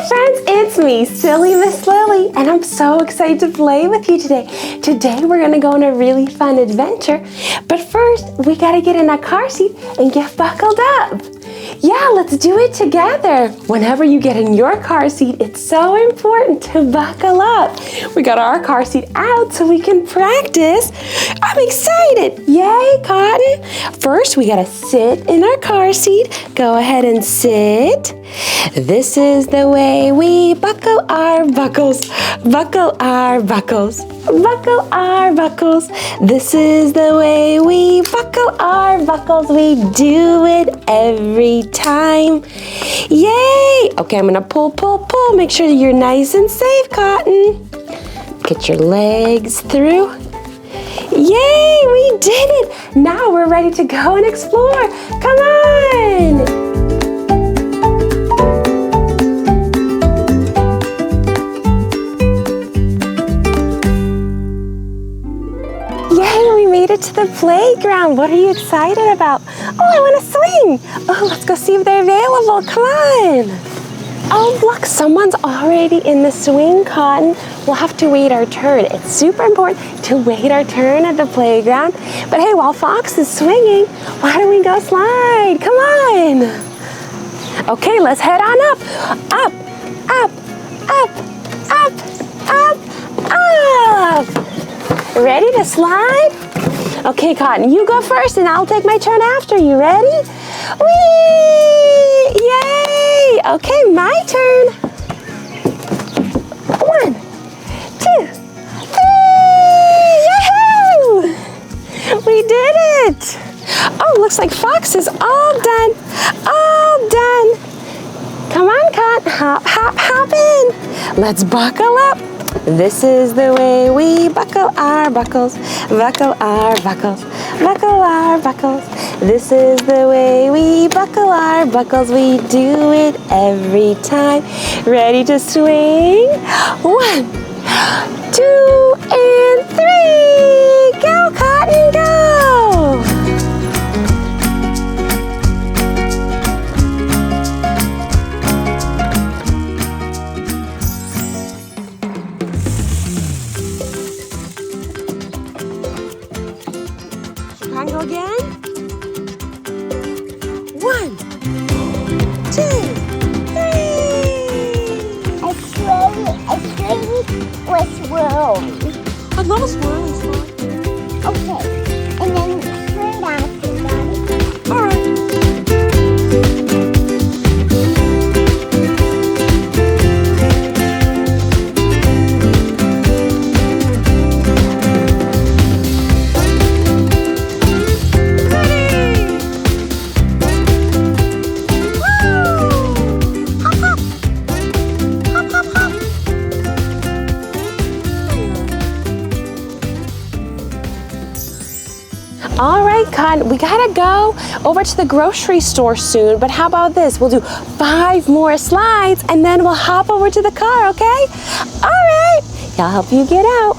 Hi friends, it's me, Silly Miss Lily, and I'm so excited to play with you today. Today we're gonna go on a really fun adventure, but first we gotta get in a car seat and get buckled up. Yeah, let's do it together. Whenever you get in your car seat, it's so important to buckle up. We got our car seat out so we can practice. I'm excited. Yay, Cotton. First, we gotta sit in our car seat. Go ahead and sit. This is the way we buckle our buckles. Buckle our buckles. Buckle our buckles. This is the way we buckle our buckles. We do it every time. Yay! Okay, I'm gonna pull, pull, pull. Make sure you're nice and safe, Cotton. Get your legs through. Yay! We did it! Now we're ready to go and explore. Come on! To the playground. What are you excited about? Oh, I want to swing. Oh, let's go see if they're available. Come on. Oh, look, someone's already in the swing, Cotton. We'll have to wait our turn. It's super important to wait our turn at the playground. But hey, while Fox is swinging, why don't we go slide? Come on. Okay, let's head on up. Up, up, up, up, up, up. Ready to slide? Okay, Cotton, you go first and I'll take my turn after. You ready? Whee! Yay! Okay, my turn. 1, 2, 3! Yahoo! We did it! Oh, looks like Fox is all done. All done. Come on, Cotton. Hop, hop, hop in. Let's buckle up. This is the way we buckle our buckles, buckle our buckles, buckle our buckles. This is the way we buckle our buckles. We do it every time. Ready to swing? 1, 2, and 3. Go, Cotton, go! Go again. 1, 2, 3. A string with swirly. I love a swirly slide. Okay, and then straight after that. All right. All right, Cotton, we gotta go over to the grocery store soon, but how about this? We'll do 5 more slides and then we'll hop over to the car, okay? All right, I'll help you get out.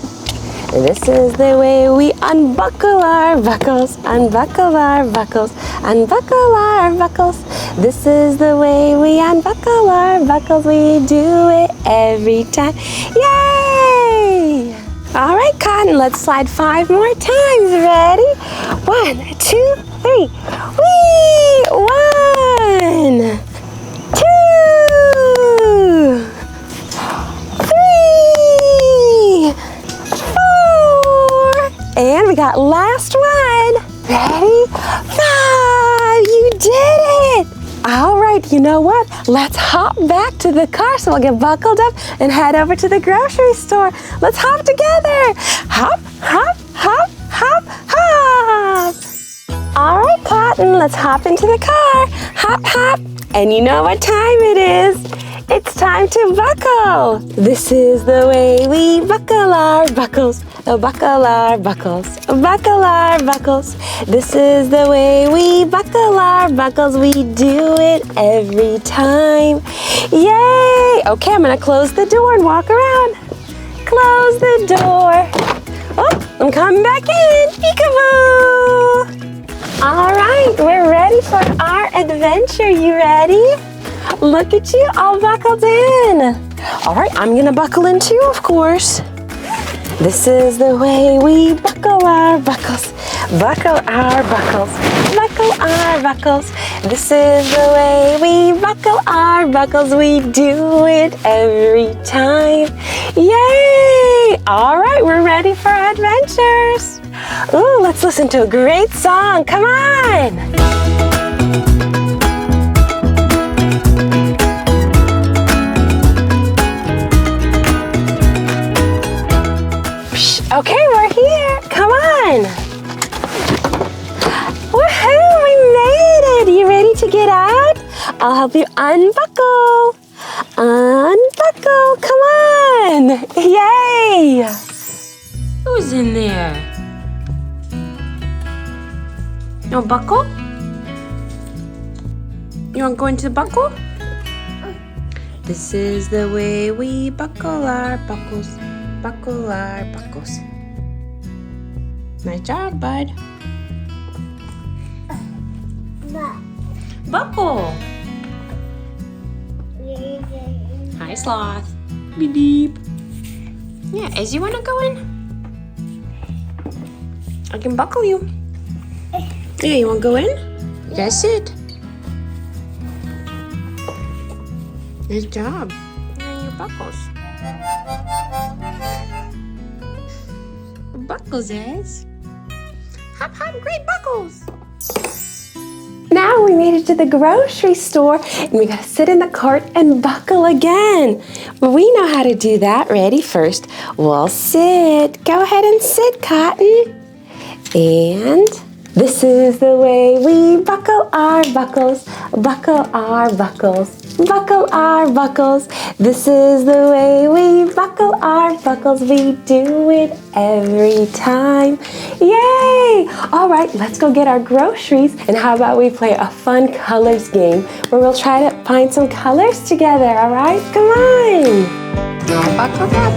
This is the way we unbuckle our buckles, unbuckle our buckles, unbuckle our buckles. This is the way we unbuckle our buckles. We do it every time. Yay! All right, Cotton, let's slide 5 more times. Ready? 1, 2, 3. Whee! 1, 2, 3, 4. And we got last one. Ready? 5. You did it. All right, you know what? Let's hop back to the car so we'll get buckled up and head over to the grocery store. Let's hop together. Hop, hop, hop, hop, hop. All right, Cotton, let's hop into the car. Hop, hop. And you know what time it is. It's time to buckle. This is the way we buckle our buckles. Buckle our buckles. Buckle our buckles. This is the way we buckle our buckles. We do it every time. Yay! Okay, I'm gonna close the door and walk around. Close the door. Oh, I'm coming back in. Peekaboo! All right, we're ready for our adventure. You ready? Look at you, all buckled in. All right, I'm gonna buckle in too, of course. This is the way we buckle our buckles. Buckle our buckles. Buckle our buckles. This is the way we buckle our buckles. We do it every time. Yay! All right, we're ready for adventures. Ooh, let's listen to a great song. Come on. Okay, we're here. Come on. Woohoo, we made it. You ready to get out? I'll help you unbuckle. Unbuckle, come on. Yay. Who's in there? No buckle? You want to go into the buckle? This is the way we buckle our buckles. Buckle our buckles. Nice job, bud. Buckle. Hi, sloth. Beep beep. Yeah, Izzy, wanna go in? I can buckle you. Yeah, you wanna go in? You gotta sit. Nice job. Wearing your buckles. Buckles is. Hop, hop, great buckles. Now we made it to the grocery store and we gotta sit in the cart and buckle again. Well, we know how to do that. Ready? First, we'll sit. Go ahead and sit, Cotton. And this is the way we buckle our buckles. Buckle our buckles. Buckle our buckles. This is the way we buckle our buckles. We do it every time. Yay! All right, let's go get our groceries. And how about we play a fun colors game where we'll try to find some colors together, all right? Come on. All buckled up.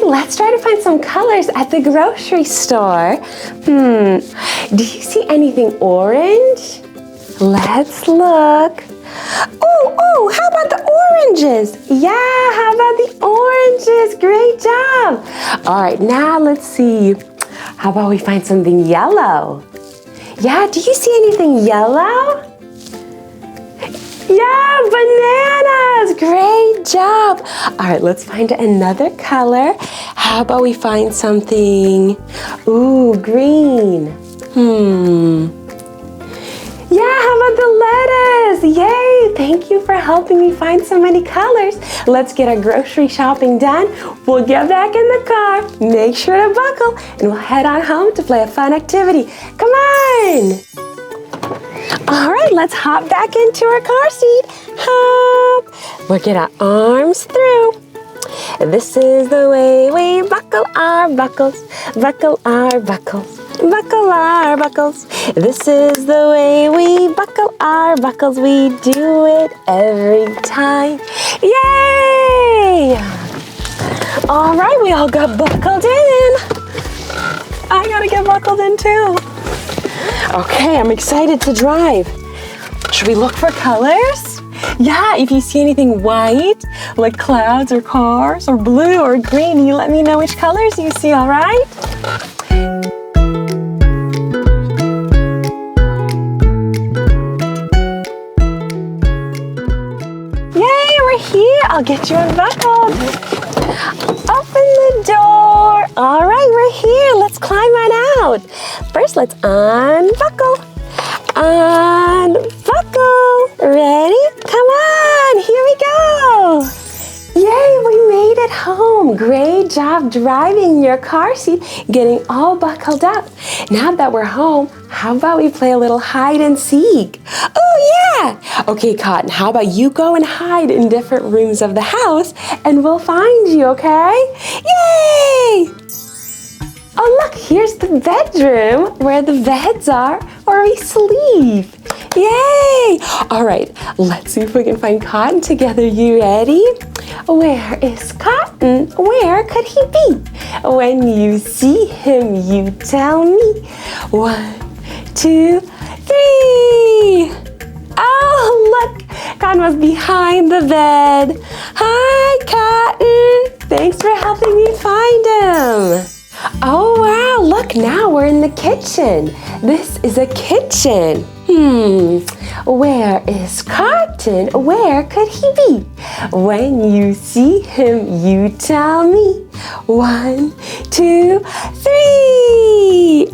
Let's try to find some colors at the grocery store. Do you see anything orange? Let's look. Oh, how about the oranges? Yeah, how about the oranges? Great job. All right, now let's see. How about we find something yellow? Yeah, do you see anything yellow? Yeah, bananas! Great job! All right, let's find another color. How about we find something, green. Yeah, how about the lettuce? Yay! Thank you for helping me find so many colors. Let's get our grocery shopping done. We'll get back in the car, make sure to buckle, and we'll head on home to play a fun activity. Come on! All right, let's hop back into our car seat. Hop. We'll get our arms through. This is the way we buckle our buckles. Buckle our buckles. Buckle our buckles. This is the way we buckle our buckles. We do it every time. Yay! All right, we all got buckled in. I gotta get buckled in too. Okay, I'm excited to drive. Should we look for colors? Yeah, if you see anything white, like clouds or cars, or blue or green, you let me know which colors you see, all right? Yay, we're here. I'll get you unbuckled. Open the door. All right, we're here. Let's climb on out. First, let's unbuckle. Unbuckle. Ready? Come on, here we go. Yay, we made it home. Great job driving your car seat, getting all buckled up. Now that we're home, how about we play a little hide and seek? Oh yeah! Okay, Cotton, how about you go and hide in different rooms of the house and we'll find you, okay? Yay! Oh look, here's the bedroom where the beds are where we sleep. Yay! All right, let's see if we can find Cotton together. You ready? Where is Cotton? Where could he be? When you see him, you tell me. 1, 2, 3. Oh, look! Cotton was behind the bed. Hi, Cotton. Thanks for helping me find him. Oh, wow. Look, now we're in the kitchen. This is a kitchen. Where is Cotton? Where could he be? When you see him, you tell me. 1, 2, 3.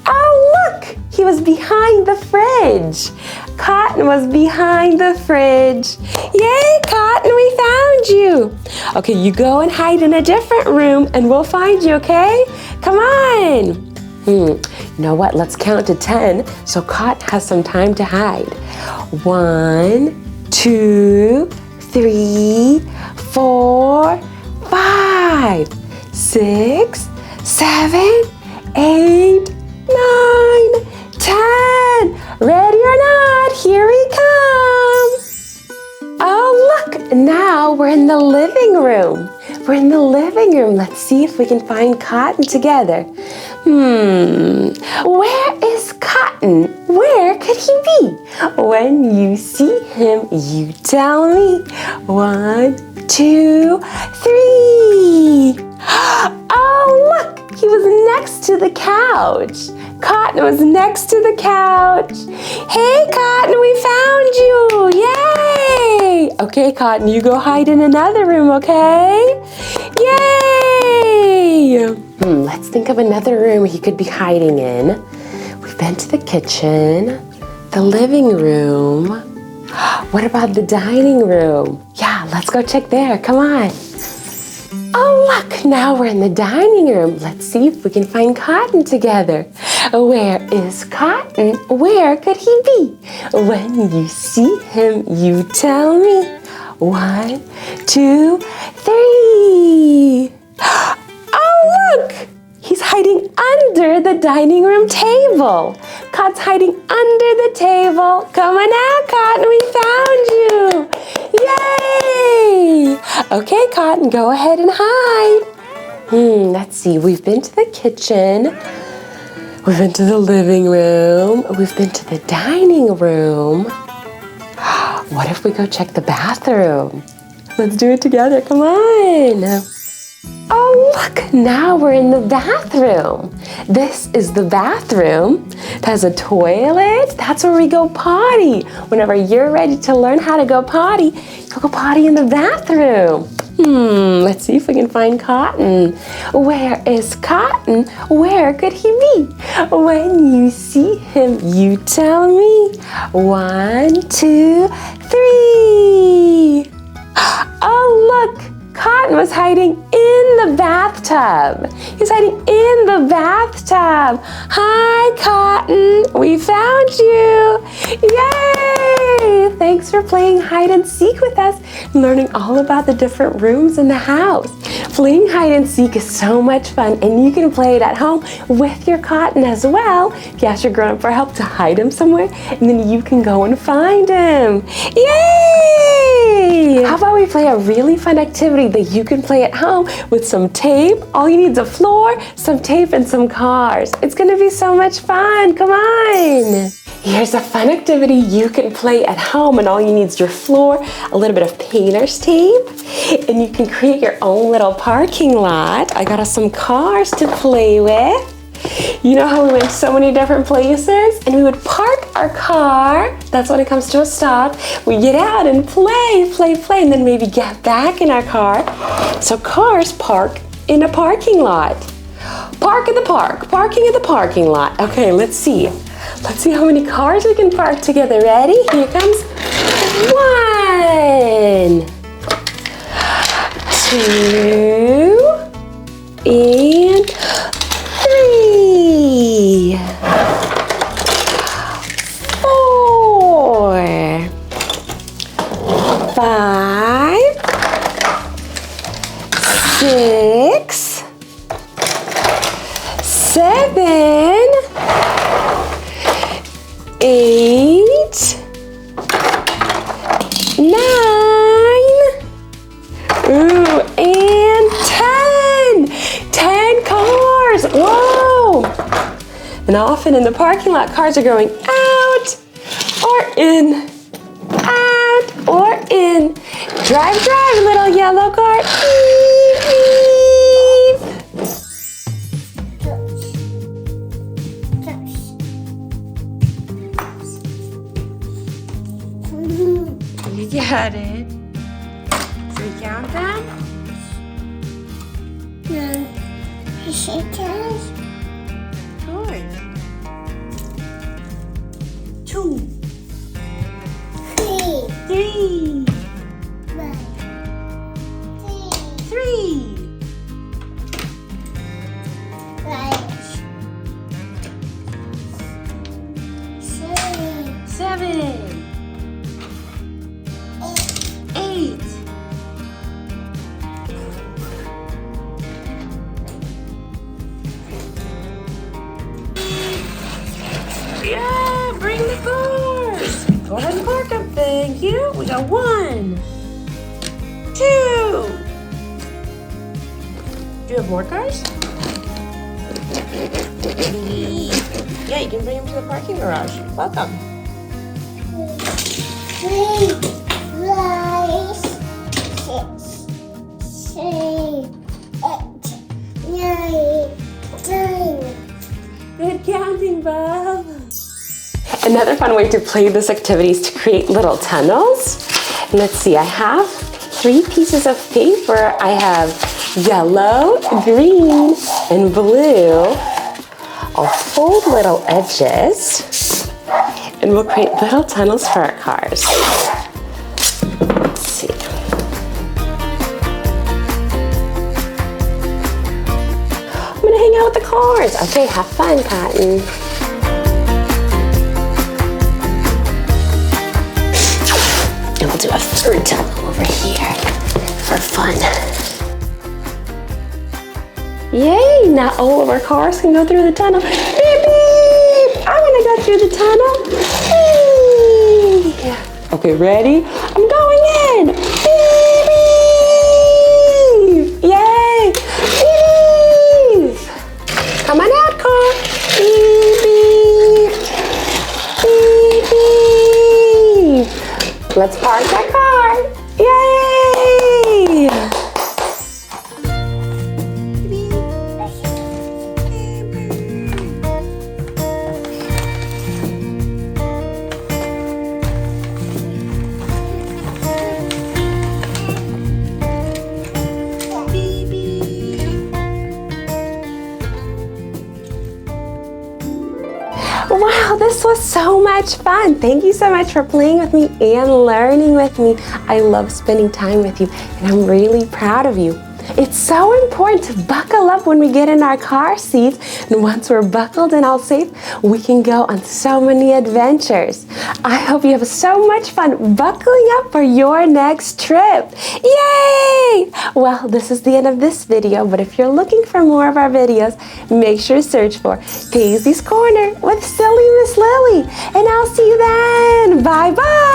Oh, look! He was behind the fridge. Cotton was behind the fridge. Yay, Cotton, we found you. Okay, you go and hide in a different room and we'll find you, okay? Come on. You know what? Let's count to 10 so Cotton has some time to hide. 1, 2, 3, 4, 5, 6, 7, 8, 9, 10. Ready or not, here he comes. Oh, look, now we're in the living room. We're in the living room. Let's see if we can find Cotton together. Where is Cotton? Where could he be? When you see him, you tell me. 1, 2, 3. Oh, look, he was next to the couch. Cotton was next to the couch. Hey, Cotton, we found you. Yay! Okay, Cotton, you go hide in another room, okay? Yay! Let's think of another room he could be hiding in. We've been to the kitchen, the living room. What about the dining room? Yeah, let's go check there. Come on. Oh, look, now we're in the dining room. Let's see if we can find Cotton together. Where is Cotton? Where could he be? When you see him, you tell me. 1, 2, 3. Oh, look! He's hiding under the dining room table. Cotton's hiding under the table. Come on out, Cotton, we found you. Yay! Okay, Cotton, go ahead and hide. Let's see, we've been to the kitchen. We've been to the living room. We've been to the dining room. What if we go check the bathroom? Let's do it together, come on. Oh, look, now we're in the bathroom. This is the bathroom. It has a toilet. That's where we go potty. Whenever you're ready to learn how to go potty, you'll go potty in the bathroom. Let's see if we can find Cotton. Where is Cotton? Where could he be? When you see him, you tell me. 1, 2, 3. Oh, look. Cotton was hiding in the bathtub. He's hiding in the bathtub. Hi, Cotton. We found you. Yay! Thanks for playing hide and seek with us and learning all about the different rooms in the house. Playing hide and seek is so much fun, and you can play it at home with your Cotton as well. If you ask your grown-up for help to hide him somewhere, and then you can go and find him. Yay! How about we play a really fun activity that you can play at home with some tape? All you need is a floor, some tape, and some cars. It's gonna be so much fun. Come on! Here's a fun activity you can play at home, and all you need is your floor, a little bit of painter's tape, and you can create your own little parking lot. I got us some cars to play with. You know how we went so many different places and we would park our car. That's when it comes to a stop. We get out and play, and then maybe get back in our car. So cars park in a parking lot. Park in the park, parking in the parking lot. Okay, let's see. Let's see how many cars we can park together. Ready? Here comes 1, 2, and 3, 4, 5, 6, 7, 8, Ooh, and 10! 10 cars! Whoa! And often in the parking lot, cars are going out or in, out or in. Drive, drive, little yellow car. Beep, beep. You got it. So we count them? Good. 2, 3, 3, 7, 8. Yeah, bring the cars. Go ahead and park them. Thank you. We got 1, 2. Do you have more cars? Yeah, you can bring them to the parking garage. Welcome. 3, 5, 6, 7, 8, 9, 10. Good counting, Bob. Another fun way to play this activity is to create little tunnels. Let's see, I have 3 pieces of paper. I have yellow, green, and blue. I'll fold little edges and we'll create little tunnels for our cars. Let's see. I'm gonna hang out with the cars. Okay, have fun, Cotton. And we'll do a 3rd tunnel over here for fun. Yay, now all of our cars can go through the tunnel. Beep, beep, I wanna go through the tunnel. Beep. Okay, ready? I'm going in. Beep, beep. Yay, beep. Come on out, car. Beep, beep. Beep, beep. Let's park that car. Yay. Wow, this was so much fun. Thank you so much for playing with me and learning with me. I love spending time with you, and I'm really proud of you. It's so important to buckle up when we get in our car seats, and once we're buckled and all safe, we can go on so many adventures. I hope you have so much fun buckling up for your next trip. Yay! Well, this is the end of this video, but if you're looking for more of our videos, make sure to search for Paisley's Corner with Silly Miss Lily, and I'll see you then. Bye-bye!